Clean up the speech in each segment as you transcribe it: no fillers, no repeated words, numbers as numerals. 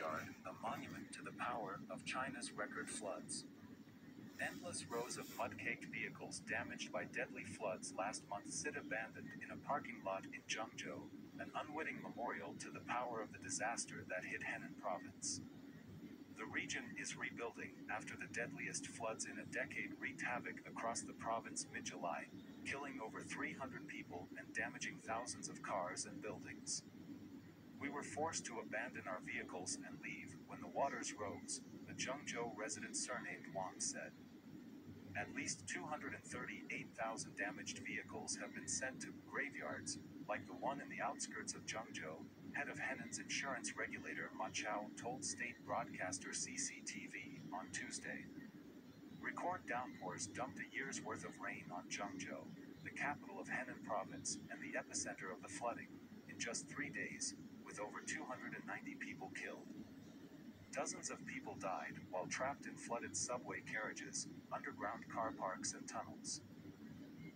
graveyard, a monument to the power of China's record floods. Endless rows of mud-caked vehicles damaged by deadly floods last month sit abandoned in a parking lot in Zhengzhou, an unwitting memorial to the power of the disaster that hit Henan province. The region is rebuilding after the deadliest floods in a decade wreaked havoc across the province mid-July, killing over 300 people and damaging thousands of cars and buildings. We were forced to abandon our vehicles and leave when the waters rose, a Zhengzhou resident surnamed Wang said. At least 238,000 damaged vehicles have been sent to graveyards, like the one in the outskirts of Zhengzhou, head of Henan's insurance regulator Ma Chao told state broadcaster CCTV on Tuesday. Record downpours dumped a year's worth of rain on Zhengzhou, the capital of Henan province and the epicenter of the flooding, in just 3 days, with over 290 people killed. Dozens of people died while trapped in flooded subway carriages, underground car parks and tunnels.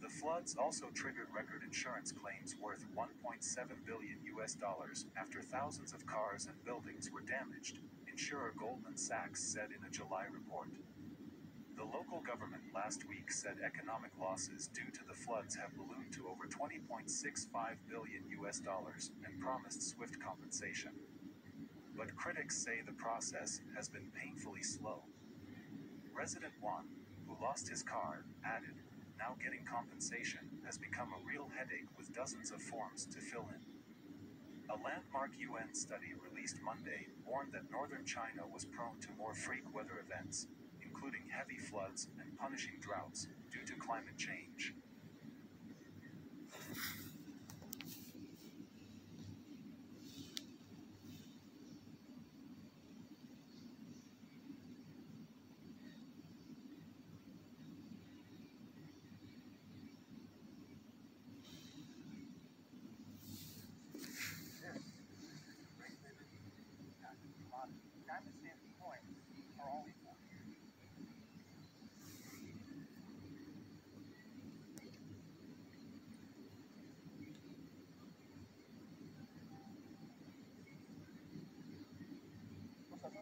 The floods also triggered record insurance claims worth $1.7 billion after thousands of cars and buildings were damaged, insurer Goldman Sachs said in a July report. The local government last week said economic losses due to the floods have ballooned to over $20.65 billion and promised swift compensation. But critics say the process has been painfully slow. Resident Juan, who lost his car, added, now getting compensation has become a real headache with dozens of forms to fill in. A landmark UN study released Monday warned that northern China was prone to more freak weather events, including heavy floods and punishing droughts due to climate change.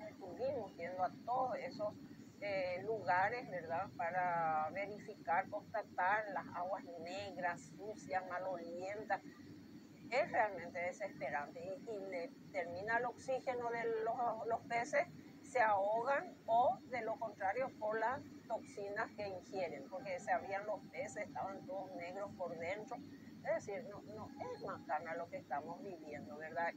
Estuvimos yendo a todos esos lugares, ¿verdad? Para verificar, constatar las aguas negras, sucias, malolientas. Es realmente desesperante y le termina el oxígeno de los peces, se ahogan o de lo contrario por las toxinas que ingieren, porque se abrían los peces, estaban todos negros por dentro. Es decir, no es macana lo que estamos viviendo, ¿verdad?